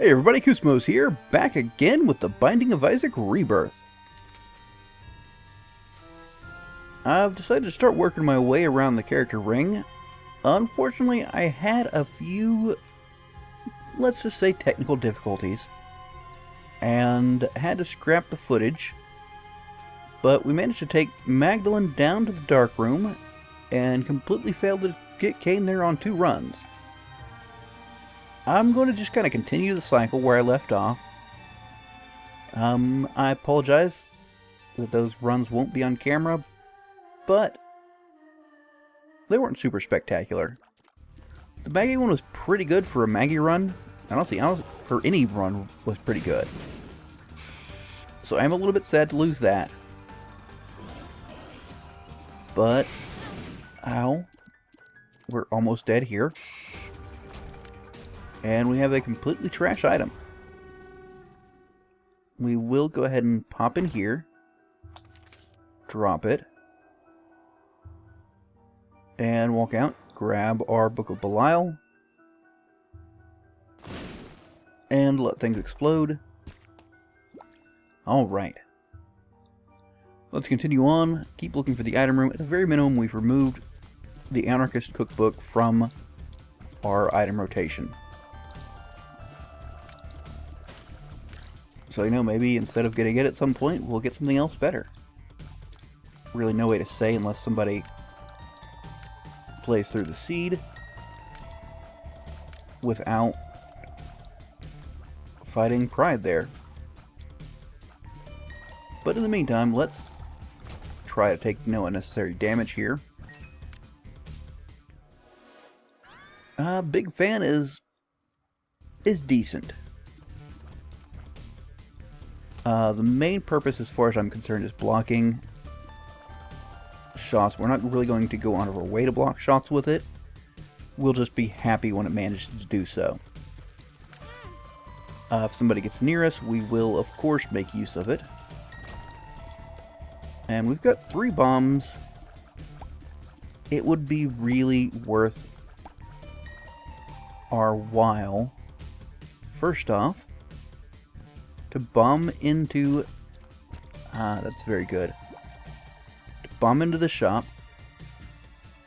Hey everybody, Koosemose here, back again with the Binding of Isaac Rebirth. I've decided to start working my way around the character ring. Unfortunately, I had a few, let's just say, technical difficulties, and had to scrap the footage, but we managed to take Magdalene down to the dark room, and completely failed to get Cain there on 2 runs. I'm going to just kind of continue the cycle where I left off. I apologize that those runs won't be on camera, but they weren't super spectacular. The Maggie one was pretty good for a Maggie run, and honestly, for any run was pretty good. So I'm a little bit sad to lose that. But, ow, we're almost dead here. And we have a completely trash item. We will go ahead and pop in here. Drop it. And walk out. Grab our Book of Belial. And let things explode. Alright. Let's continue on. Keep looking for the item room. At the very minimum, we've removed the Anarchist Cookbook from our item rotation. So, you know, maybe instead of getting it at some point, we'll get something else better. Really no way to say unless somebody plays through the seed without fighting pride there. But in the meantime, let's try to take no unnecessary damage here. Big fan is decent. The main purpose, as far as I'm concerned, is blocking shots. We're not really going to go out of our way to block shots with it. We'll just be happy when it manages to do so. If somebody gets near us, we will, of course, make use of it. And we've got 3 bombs. It would be really worth our while, first off, to bomb into... that's very good. To bomb into the shop.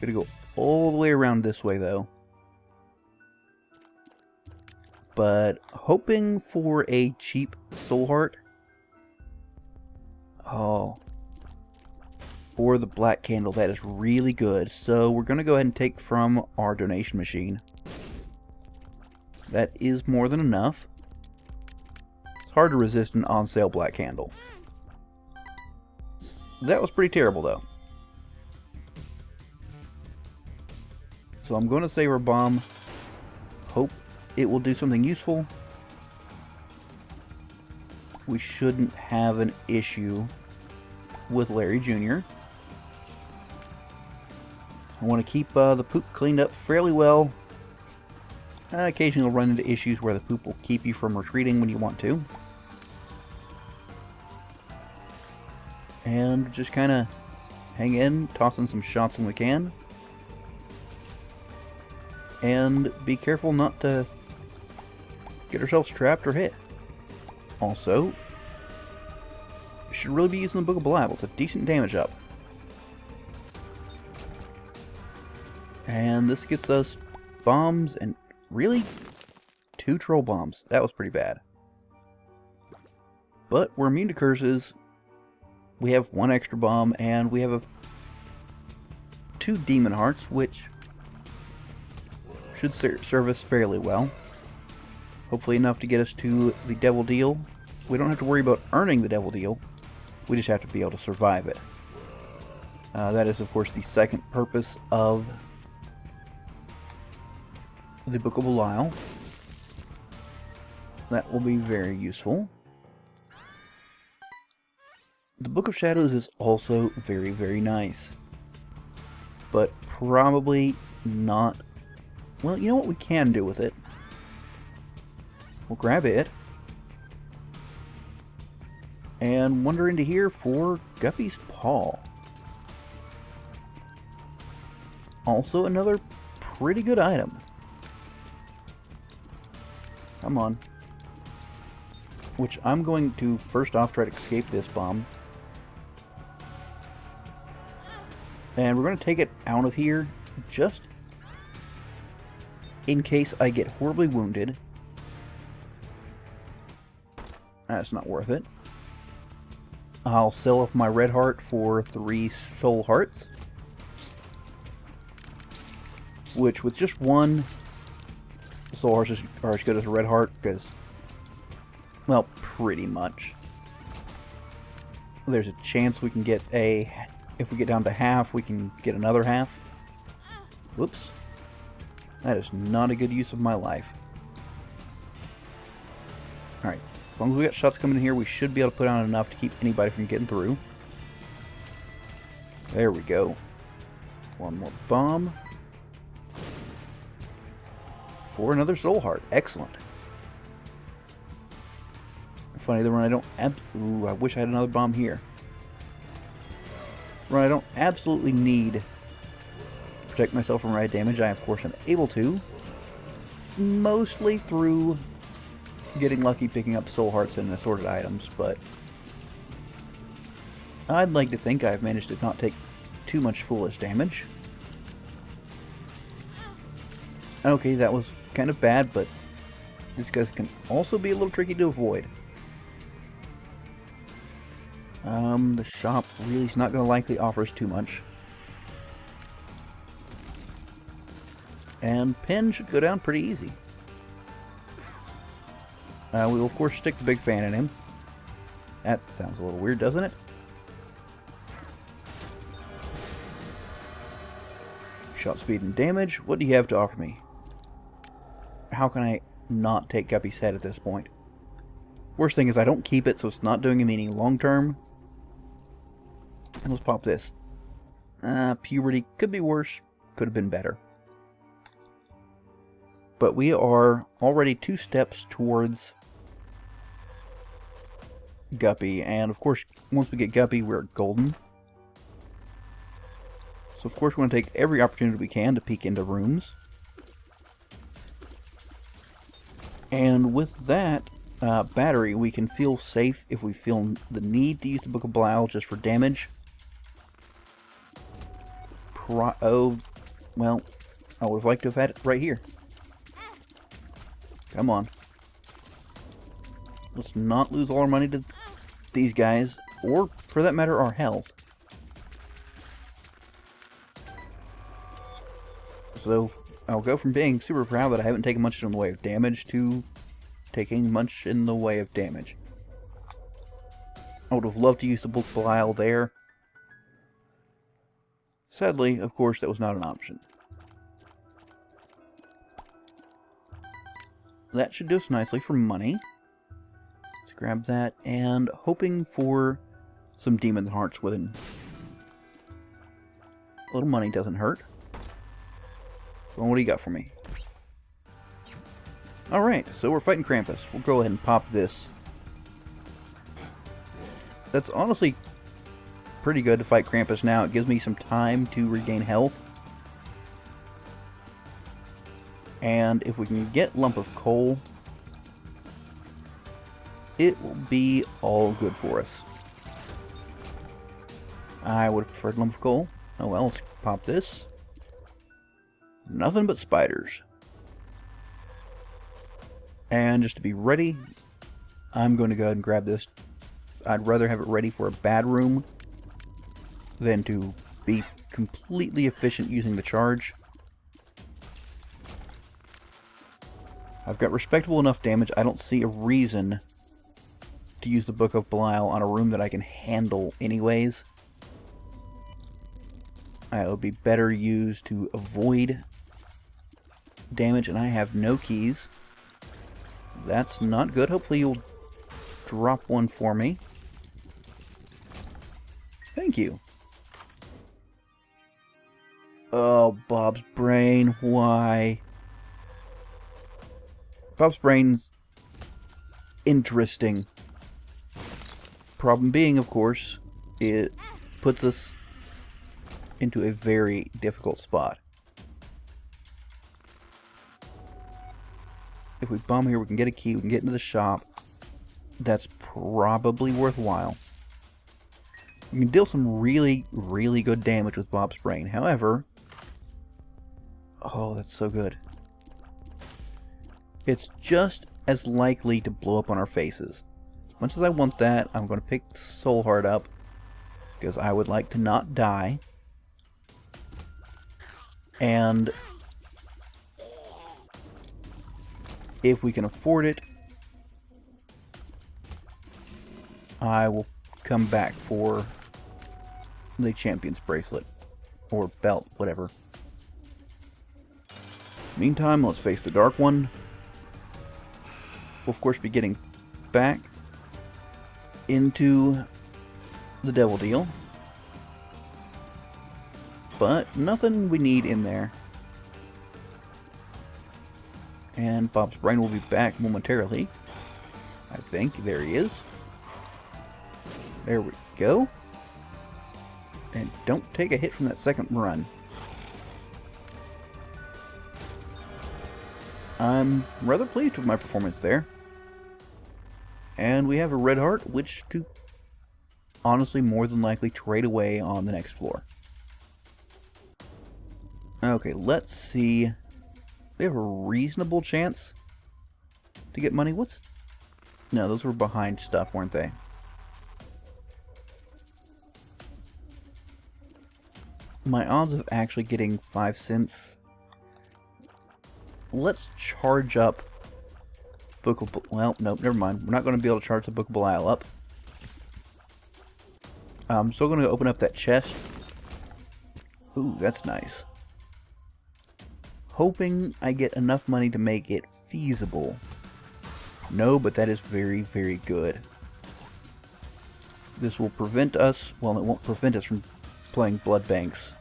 Gonna go all the way around this way, though. But hoping for a cheap soul heart. Oh. Or the black candle. That is really good. So we're gonna go ahead and take from our donation machine. That is more than enough. Hard to resist an on-sale black candle. That was pretty terrible, though. So I'm going to save our bomb. Hope it will do something useful. We shouldn't have an issue with Larry Jr. I want to keep the poop cleaned up fairly well. Occasionally you'll run into issues where the poop will keep you from retreating when you want to. And just kind of hang in, toss in some shots when we can. And be careful not to get ourselves trapped or hit. Also, should really be using the Book of Belial. It's a decent damage up. And this gets us bombs and really 2 troll bombs. That was pretty bad. But we're immune to curses. We have 1 extra bomb, and we have 2 demon hearts, which should serve us fairly well. Hopefully enough to get us to the devil deal. We don't have to worry about earning the devil deal. We just have to be able to survive it. That is, of course, the second purpose of the Book of Belial. That will be very useful. The Book of Shadows is also very, very nice. But probably not... Well, you know what we can do with it? We'll grab it. And wander into here for Guppy's Paw. Also another pretty good item. Come on. which I'm going to first off try to escape this bomb. And we're going to take it out of here just in case I get horribly wounded. That's not worth it. I'll sell off my red heart for 3 soul hearts. Which, with just 1 soul heart are as good as a red heart, because, well, pretty much. There's a chance we can get a... If we get down to half, we can get another half. Whoops. That is not a good use of my life. Alright, as long as we got shots coming in here, we should be able to put on enough to keep anybody from getting through. There we go. 1 more bomb. For another soul heart. Excellent. Funny, the run I don't... Ooh, I wish I had another bomb here. Run I don't absolutely need to protect myself from riot damage. I, of course, am able to. Mostly through getting lucky picking up soul hearts and assorted items, but I'd like to think I've managed to not take too much foolish damage. Okay, that was kind of bad, but these guys can also be a little tricky to avoid. The shop really is not going to likely offer us too much. And Pin should go down pretty easy. We will, of course, stick the big fan in him. That sounds a little weird, doesn't it? Shot speed and damage. What do you have to offer me? How can I not take Guppy's head at this point? Worst thing is I don't keep it, so it's not doing him any long term. And let's pop this. Puberty could be worse. Could have been better. But we are already 2 steps towards Guppy. And of course, once we get Guppy, we're golden. So of course, we're going to take every opportunity we can to peek into rooms. And with that battery, we can feel safe if we feel the need to use the Book of Belial just for damage. Oh, well, I would have liked to have had it right here. Come on. Let's not lose all our money to these guys, or, for that matter, our health. So, I'll go from being super proud that I haven't taken much in the way of damage to taking much in the way of damage. I would have loved to use the Book of Belial there. Sadly, of course, that was not an option. That should do us nicely for money. Let's grab that, and hoping for some demon hearts within. A little money doesn't hurt. Well, what do you got for me? Alright, so we're fighting Krampus. We'll go ahead and pop this. That's honestly pretty good to fight Krampus now. It gives me some time to regain health. And if we can get Lump of Coal, it will be all good for us. I would have preferred Lump of Coal. Oh well, let's pop this. Nothing but spiders. And just to be ready, I'm going to go ahead and grab this. I'd rather have it ready for a bad room than to be completely efficient using the charge. I've got respectable enough damage. I don't see a reason to use the Book of Belial on a room that I can handle anyways. It would be better used to avoid damage, and I have no keys. That's not good. Hopefully you'll drop one for me. Thank you. Oh, Bob's brain. Why? Bob's brain's interesting. Problem being, of course, it puts us into a very difficult spot. If we bomb here, we can get a key, we can get into the shop. that's probably worthwhile. You can deal some really, really good damage with Bob's Brain. However, oh, that's so good. It's just as likely to blow up on our faces. As much as I want that, I'm going to pick Soul Heart up because I would like to not die. And if we can afford it, I will come back for the Champion's Bracelet. Or belt, whatever. Meantime, let's face the Dark One. We'll of course be getting back into the Devil Deal. But nothing we need in there. And Bob's Brain will be back momentarily. I think. There he is. There we go. And don't take a hit from that second run. I'm rather pleased with my performance there. And we have a red heart, which to honestly more than likely trade away on the next floor. Okay, let's see. We have a reasonable chance to get money. What's... No, those were behind stuff, weren't they? My odds of actually getting 5 cents. Let's charge up Bookable... Well, nope, never mind. We're not going to be able to charge the Bookable Isle up. I'm still going to open up that chest. Ooh, that's nice. Hoping I get enough money to make it feasible. No, but that is very, very good. This will prevent us... Well, it won't prevent us from playing Blood Banks,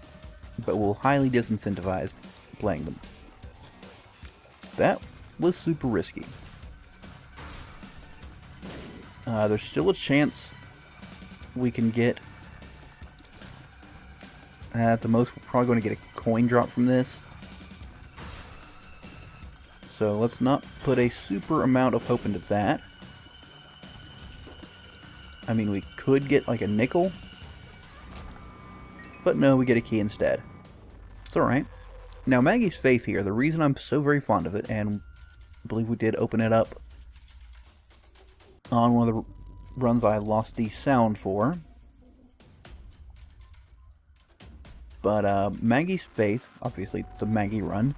but will highly disincentivize playing them. That was super risky. There's still a chance we can get... at the most, we're probably going to get a coin drop from this. So let's not put a super amount of hope into that. I mean, we could get like a nickel. But no, we get a key instead. It's alright. Now, Maggie's Faith here, the reason I'm so very fond of it, and I believe we did open it up on one of the runs I lost the sound for. But Maggie's Faith, obviously the Maggie run,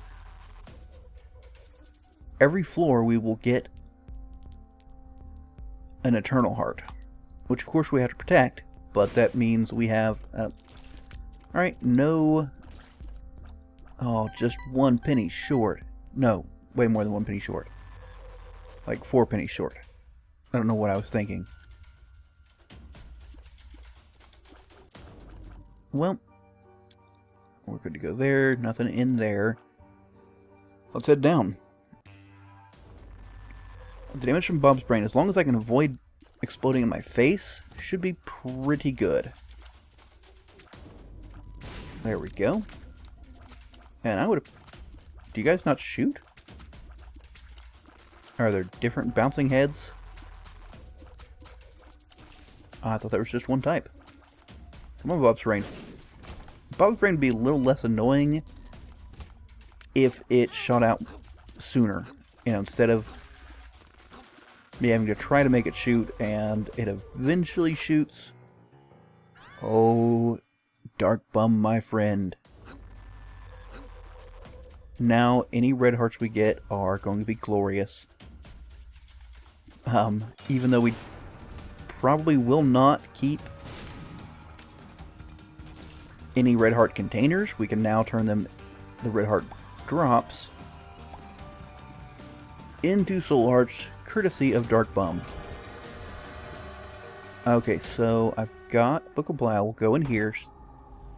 every floor we will get an Eternal Heart, which of course we have to protect, but that means we have... Alright, no... Oh, just 1 penny short. No, way more than 1 penny short. Like 4 pennies short. I don't know what I was thinking. Well, we're good to go there. Nothing in there. Let's head down. The damage from Bob's Brain, as long as I can avoid exploding in my face, should be pretty good. There we go. And I would have... Do you guys not shoot? Are there different bouncing heads? I thought that was just one type. Come on, Bob's Brain. Bob's Brain would be a little less annoying if it shot out sooner. You know, instead of me having to try to make it shoot and it eventually shoots. Oh, Dark Bum, my friend. Now, any red hearts we get are going to be glorious. Even though we probably will not keep any red heart containers, we can now turn them, the red heart drops, into soul hearts, courtesy of Dark Bum. Okay, so I've got Book of Blau. We'll go in here.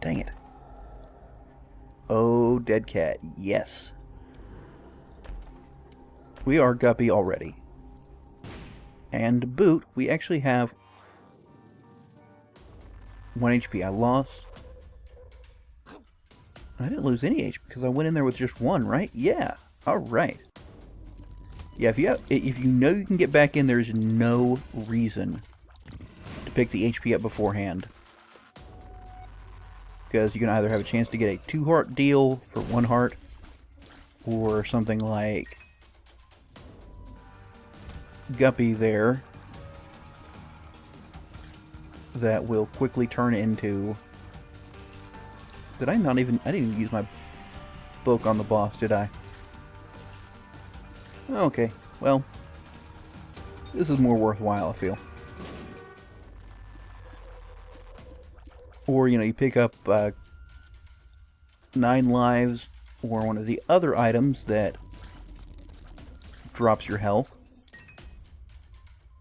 Dang it. Oh, dead cat. Yes. We are guppy already. And to boot, we actually have 1 HP. I lost... I didn't lose any HP because I went in there with just 1, right? Yeah. Alright. Yeah, if you know you can get back in, there's no reason to pick the HP up beforehand. Because you can either have a chance to get a 2-heart deal for 1 heart, or something like Guppy there that will quickly turn into... I didn't even use my book on the boss, did I? Okay, well, this is more worthwhile, I feel. Or, you know, you pick up 9 lives, or one of the other items that drops your health.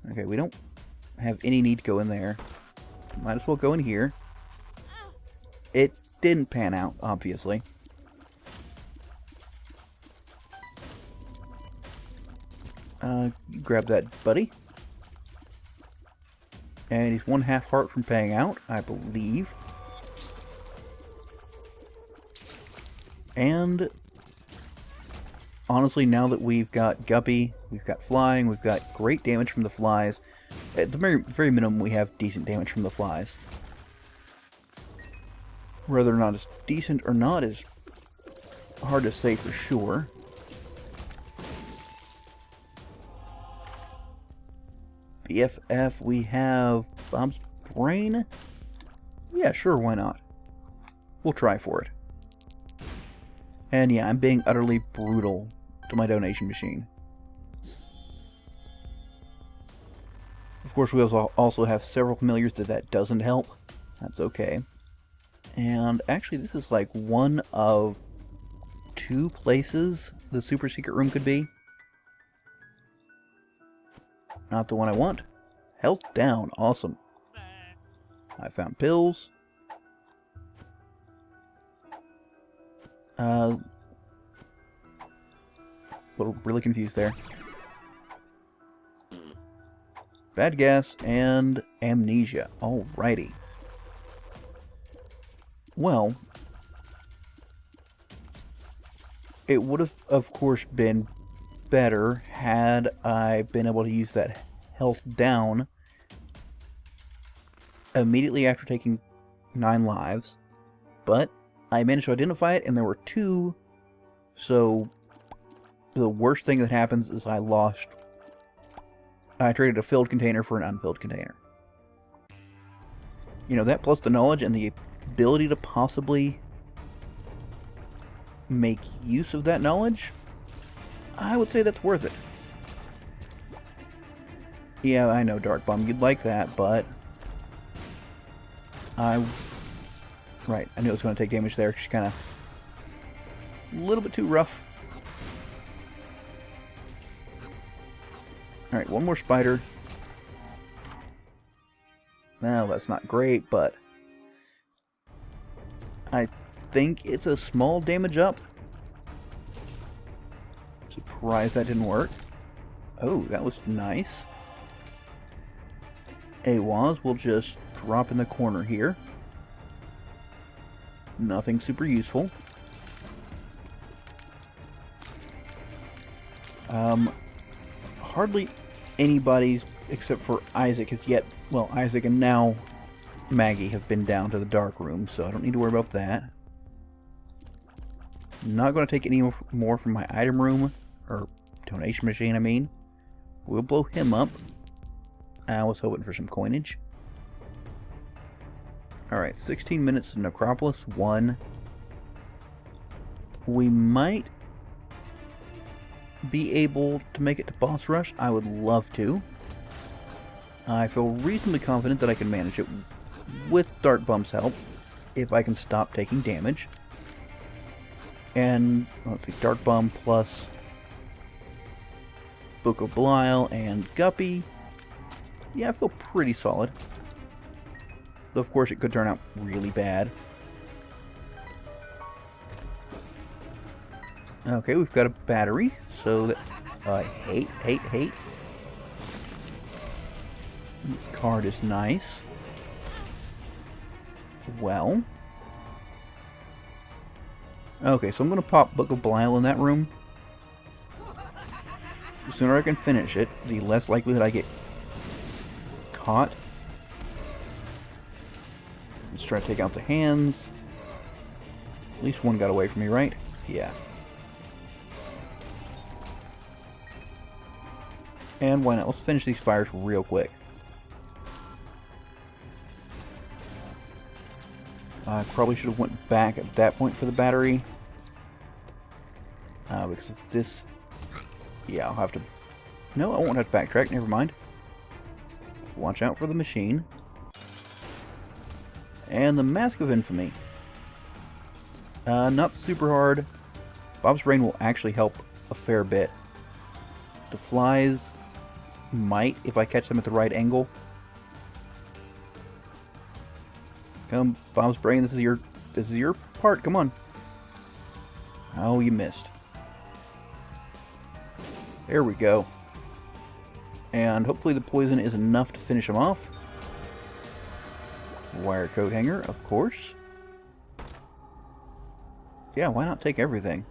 Okay, we don't have any need to go in there. Might as well go in here. It didn't pan out, obviously. Grab that, buddy. And he's 1/2 heart from paying out, I believe. And honestly, now that we've got Guppy, we've got flying, we've got great damage from the flies. At the very minimum, we have decent damage from the flies. Whether or not it's decent or not is hard to say for sure. BFF, we have Bob's Brain. Yeah, sure, why not? We'll try for it. And yeah, I'm being utterly brutal to my donation machine. Of course, we also have several familiars that doesn't help. That's okay. And actually, this is like one of 2 places the super secret room could be. Not the one I want. Health down. Awesome. I found pills. Really confused there. Bad gas and amnesia. Alrighty. Well, it would have, of course, been better had I been able to use that health down immediately after taking 9 lives, but I managed to identify it, and there were 2, so the worst thing that happens is I traded a filled container for an unfilled container. You know, that plus the knowledge and the ability to possibly make use of that knowledge, I would say that's worth it. Yeah, I know, Dark Bum, you'd like that, but right, I knew it was going to take damage there. She's kind of a little bit too rough. Alright, one more spider. Now, that's not great, but I think it's a small damage up. Surprised that didn't work. Oh, that was nice. AWAS will just drop in the corner here. Nothing super useful. Hardly anybody except for Isaac has yet... Well, Isaac and now Maggie have been down to the dark room, so I don't need to worry about that. Not going to take any more from my item room, or donation machine, I mean. We'll blow him up. I was hoping for some coinage. Alright, 16 minutes to Necropolis 1. We might be able to make it to boss rush. I would love to. I feel reasonably confident that I can manage it with Dark Bum's help, if I can stop taking damage. And, let's see, Dark Bum plus Book of Belial and Guppy. Yeah, I feel pretty solid. Though, of course, it could turn out really bad. Okay, we've got a battery, so that... hate. Card is nice. Well. Okay, so I'm going to pop Book of Belial in that room. The sooner I can finish it, the less likelihood I get caught. Let's try to take out the hands. At least one got away from me, right? Yeah. And why not? Let's finish these fires real quick. I probably should have went back at that point for the battery. Because of this... Yeah, I'll have to... No, I won't have to backtrack. Never mind. Watch out for the machine. And the Mask of Infamy. Not super hard. Bob's Brain will actually help a fair bit. The flies might, if I catch them at the right angle. Come, Bob's Brain, this is your part, come on. Oh, you missed. There we go. And hopefully the poison is enough to finish him off. Wire coat hanger, of course. Yeah, why not take everything?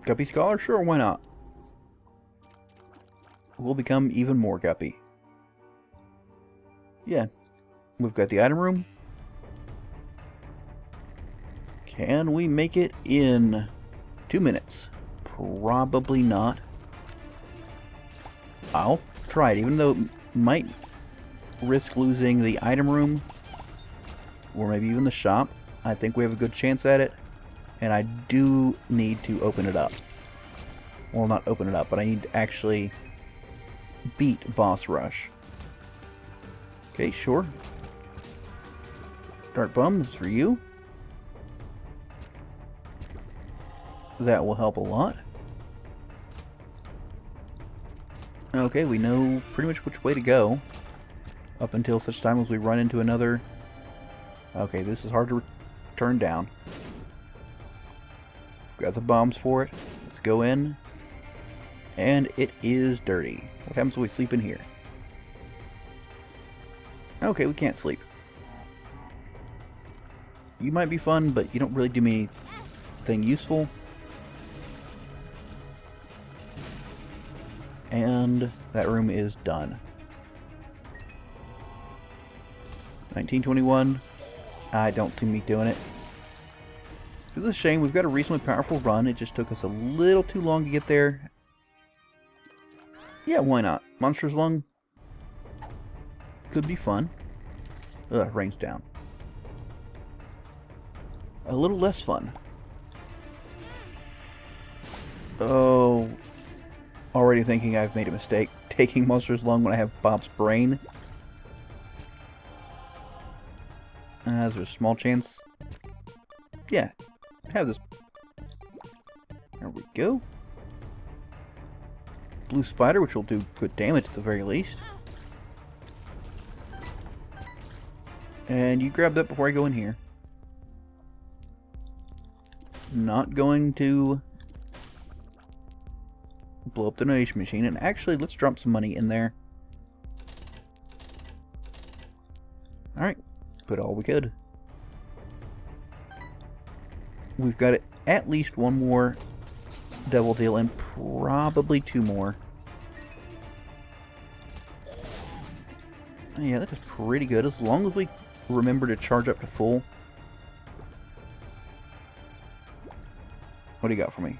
Guppy Scholar? Sure, why not? We'll become even more guppy. Yeah, we've got the item room. Can we make it in 2 minutes? Probably not. I'll try it, even though it might risk losing the item room. Or maybe even the shop. I think we have a good chance at it. And I do need to open it up. Well, not open it up, but I need to actually beat Boss Rush. Okay, sure. Dark Bum, this is for you. That will help a lot. Okay, we know pretty much which way to go. Up until such time as we run into another... Okay, this is hard to turn down. Got the bombs for it. Let's go in. And it is dirty. What happens when we sleep in here? Okay, we can't sleep. You might be fun, but you don't really do me anything useful. And that room is done. 1921. I don't see me doing it. It's a shame. We've got a reasonably powerful run. It just took us a little too long to get there. Yeah, why not? Monster's Lung could be fun. Ugh, rain's down. A little less fun. Oh, already thinking I've made a mistake taking Monster's Lung when I have Bob's Brain. Is there a small chance? Yeah, have this. There we go. Blue Spider, which will do good damage at the very least. And you grab that before I go in here. Not going to blow up the donation machine. And actually, let's drop some money in there. Alright, put all we could. We've got at least one more Devil Deal and probably 2 more. Yeah, that is pretty good as long as we remember to charge up to full. What do you got for me?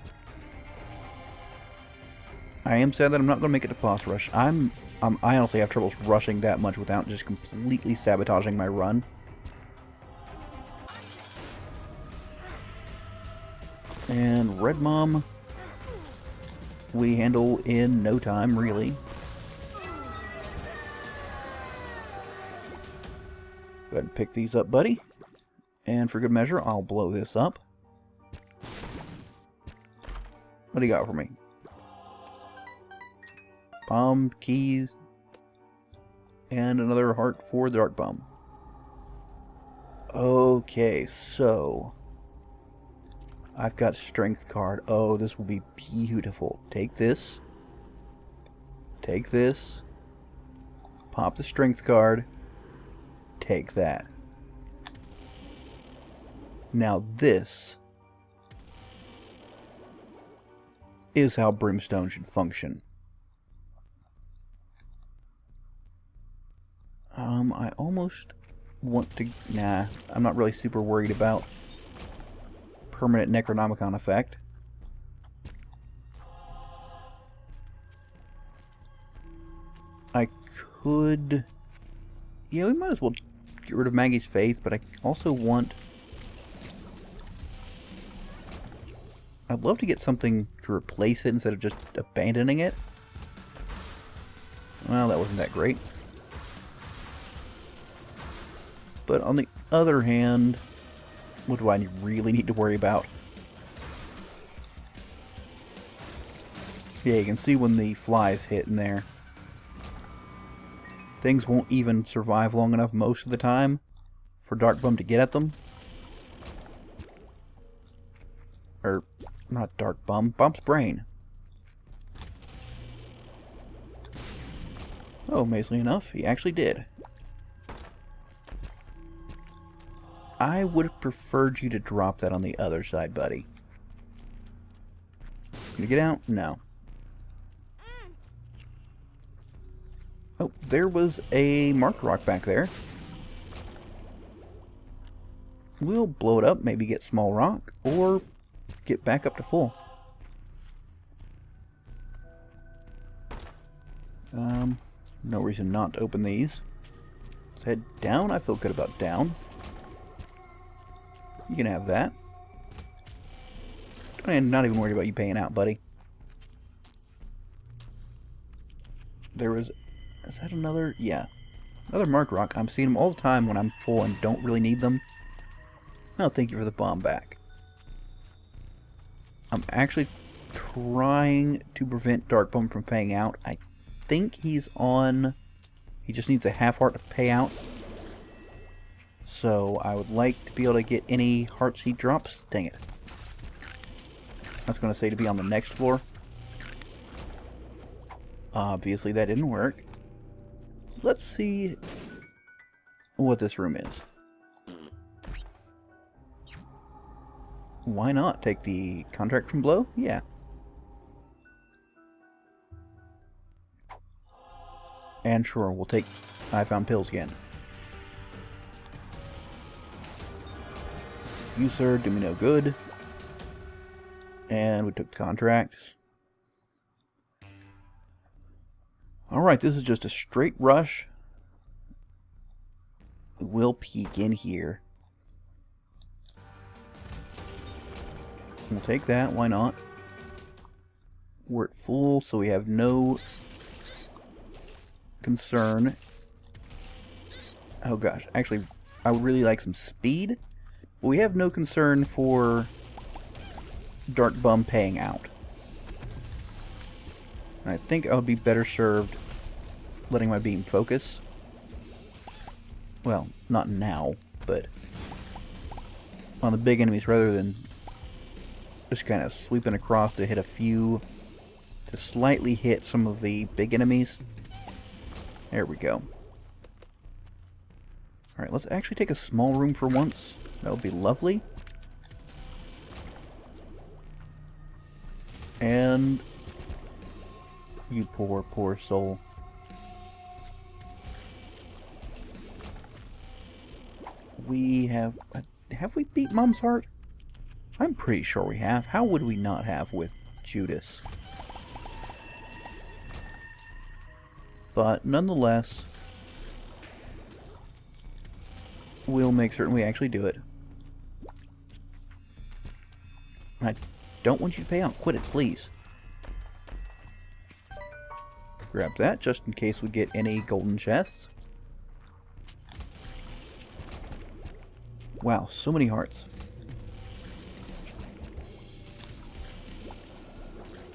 I am sad that I'm not going to make it to Boss Rush. I honestly have troubles rushing that much without just completely sabotaging my run. And Red Mom, we handle in no time, really. Go ahead and pick these up, buddy. And for good measure, I'll blow this up. What do you got for me? Bomb, keys, and another heart for the Dark Bomb. Okay, so I've got Strength card. Oh, this will be beautiful. Take this. Take this. Pop the Strength card. Take that. Now this is how brimstone should function. I almost want to... Nah, I'm not really super worried about permanent Necronomicon effect. I could... Yeah, we might as well get rid of Maggie's Faith, but I also want... I'd love to get something to replace it instead of just abandoning it. Well, that wasn't that great. But on the other hand, what do I really need to worry about? Yeah, you can see when the flies hit in there. Things won't even survive long enough most of the time for Dark Bum to get at them. Or, not Dark Bum, Bum's brain. Oh, amazingly enough, he actually did. I would have preferred you to drop that on the other side, buddy. Can you get out? No. Oh, there was a marked rock back there. We'll blow it up, maybe get small rock, or get back up to full. No reason not to open these. Let's head down. I feel good about down. You can have that. And not even worried about you paying out, buddy. There was... Is that another? Yeah. Another marked rock. I'm seeing them all the time when I'm full and don't really need them. Oh, thank you for the bomb back. I'm actually trying to prevent Dark Bum from paying out. I think he's on... He just needs a half heart to pay out. So I would like to be able to get any hearts he drops. Dang it. I was going to say to be on the next floor. Obviously that didn't work. Let's see what this room is. Why not take the contract from Blow? Yeah. And sure, we'll take I Found Pills again. You, sir, do me no good. And we took the contracts. Alright, this is just a straight rush. We'll peek in here. We'll take that, why not? We're at full, so we have no concern. Oh gosh, actually, I would really like some speed. But we have no concern for Dark Bum paying out. And I think I would be better served letting my beam focus. Well, not now, but on the big enemies rather than just kind of sweeping across to hit a few, to slightly hit some of the big enemies. There we go. Alright, let's actually take a small room for once. That would be lovely. And you poor, poor soul. We have we beat Mom's heart? I'm pretty sure we have. How would we not have with Judas? But nonetheless, we'll make certain we actually do it. I don't want you to pay out. Quit it, please. Grab that, just in case we get any golden chests. Wow, so many hearts.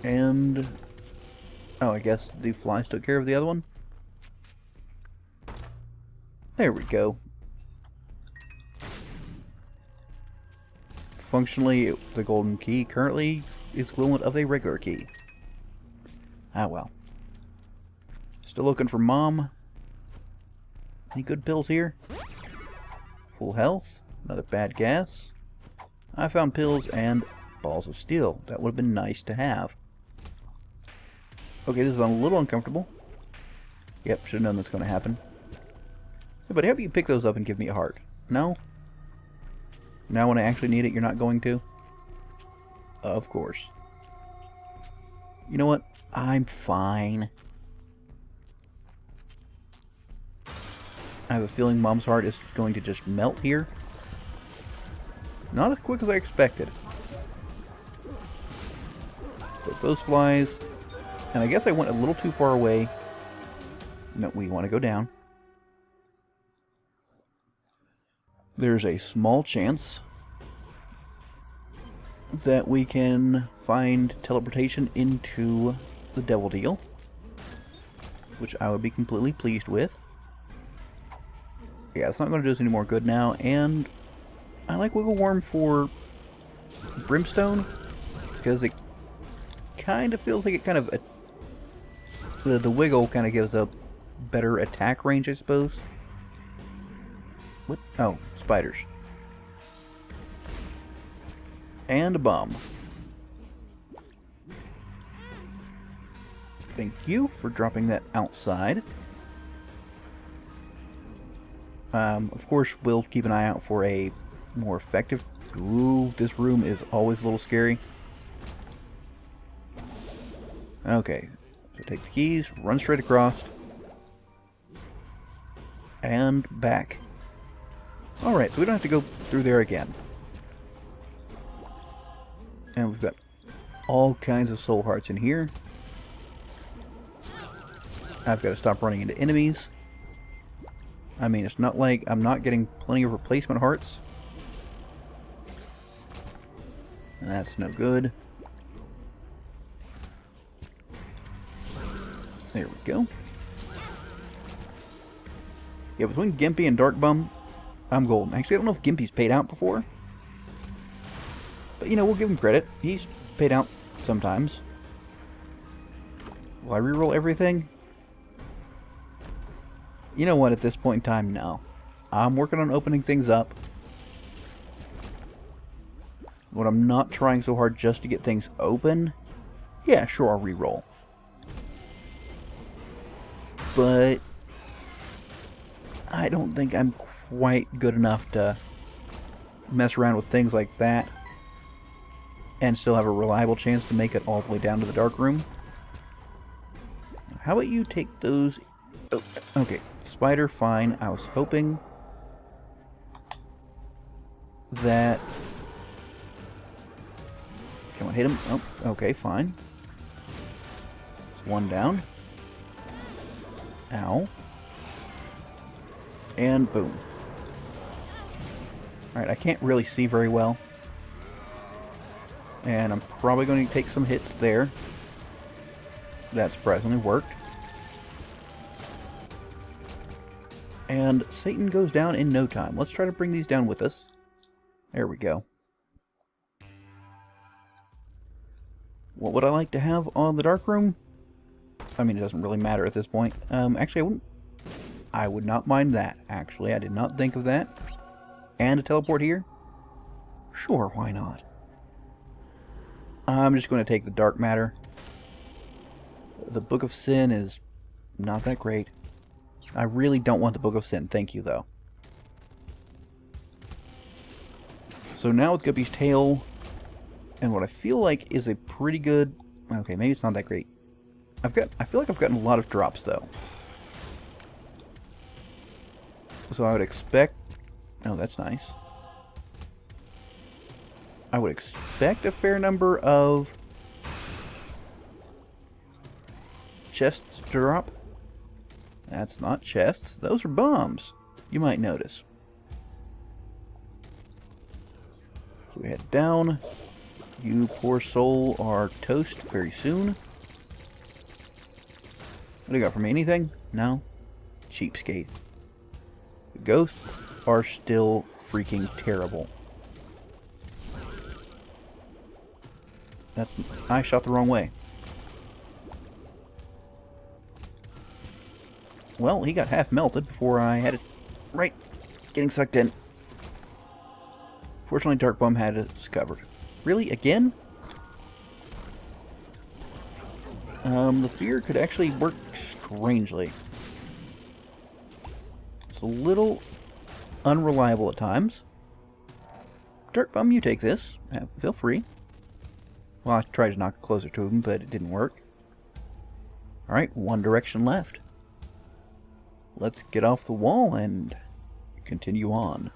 And... oh, I guess the flies took care of the other one. There we go. Functionally, the golden key currently is equivalent of a regular key. Ah well. Still looking for Mom. Any good pills here? Full health. Another bad gas. I found pills and balls of steel. That would have been nice to have. Okay, this is a little uncomfortable. Yep, should have known this was going to happen. Hey, but how about you pick those up and give me a heart? No? Now when I actually need it, you're not going to? Of course. You know what? I'm fine. I have a feeling Mom's heart is going to just melt here. Not as quick as I expected. But those flies... And I guess I went a little too far away. No, we want to go down. There's a small chance that we can find teleportation into the Devil Deal, which I would be completely pleased with. Yeah, it's not going to do us any more good now, and I like Wiggle Worm for Brimstone, because it kind of feels like it kind of... The wiggle kind of gives a better attack range, I suppose. What? Oh, spiders. And a bomb. Thank you for dropping that outside. Of course, we'll keep an eye out for a more effective... Ooh, this room is always a little scary. Okay. So take the keys, run straight across, and back. Alright, so we don't have to go through there again. And we've got all kinds of soul hearts in here. I've got to stop running into enemies. I mean, it's not like I'm not getting plenty of replacement hearts. And that's no good. There we go. Yeah, between Gimpy and Dark Bum, I'm golden. Actually, I don't know if Gimpy's paid out before. But, you know, we'll give him credit. He's paid out sometimes. Will I reroll everything? You know what, at this point in time, no. I'm working on opening things up. When I'm not trying so hard just to get things open, yeah, sure, I'll reroll. But I don't think I'm quite good enough to mess around with things like that and still have a reliable chance to make it all the way down to the dark room. How about you take those... Oh, okay, spider, fine. I was hoping that... Come on, hit him. Oh, okay, fine. One down. Ow. And boom. Alright, I can't really see very well. And I'm probably going to take some hits there. That surprisingly worked. And Satan goes down in no time. Let's try to bring these down with us. There we go. What would I like to have on the dark room? I mean, it doesn't really matter at this point. Actually, I would not mind that, actually. I did not think of that. And a teleport here? Sure, why not? I'm just going to take the dark matter. The Book of Sin is not that great. I really don't want the Book of Sin, thank you, though. So now with Guppy's tail, and what I feel like is a pretty good... Okay, maybe it's not that great. I feel like I've gotten a lot of drops, though. So I would expect... Oh, that's nice. I would expect a fair number of chests to drop. That's not chests. Those are bombs, you might notice. So we head down. You poor soul are toast very soon. What do you got for me? Anything? No? Cheapskate. The ghosts are still freaking terrible. I shot the wrong way. Well, he got half melted before I had it right getting sucked in. Fortunately, Dark Bum had it discovered. Really? Again? The fear could actually work strangely. It's a little unreliable at times. Dirt Bum, you take this. Feel free. Well, I tried to knock it closer to him, but it didn't work. Alright, one direction left. Let's get off the wall and continue on.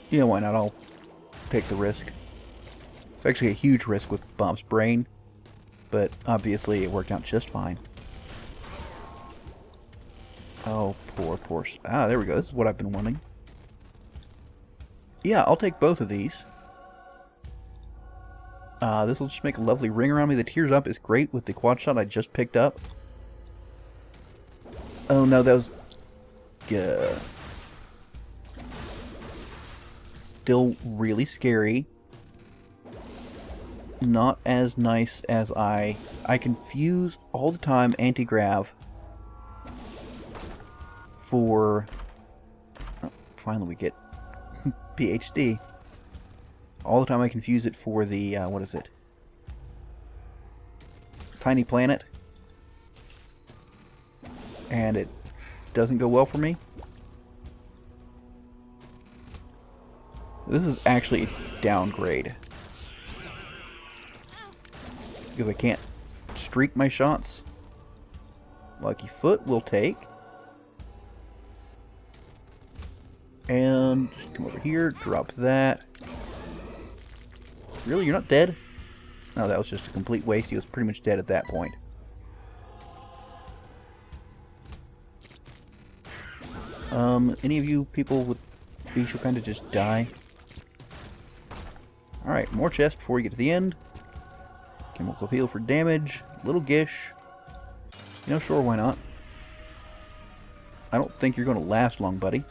Yeah, why not? I'll take the risk. It's actually a huge risk with Bob's brain, but obviously it worked out just fine. Oh, poor... Ah, there we go. This is what I've been wanting. Yeah, I'll take both of these. This will just make a lovely ring around me. The Tears Up is great with the quad shot I just picked up. Oh no, that was... Still really scary. Not as nice as I confuse all the time anti-grav for... Oh, finally we get PhD. All the time I confuse it for the, what is it? Tiny Planet. And it doesn't go well for me. This is actually a downgrade. Because I can't streak my shots. Lucky Foot will take. And just come over here, drop that. Really? You're not dead? No, that was just a complete waste. He was pretty much dead at that point. Any of you people with beasts will kind of just die. Alright, more chests before we get to the end. Chemical Peel for damage. Little Gish. You know, sure, why not? I don't think you're going to last long, buddy.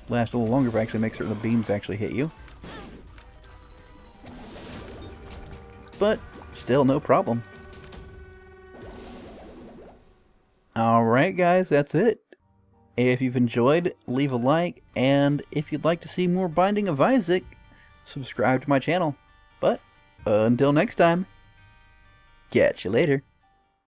Last a little longer if I actually make certain the beams actually hit you. But still no problem. Alright guys, that's it. If you've enjoyed, leave a like, and if you'd like to see more Binding of Isaac, subscribe to my channel. But until next time, catch you later.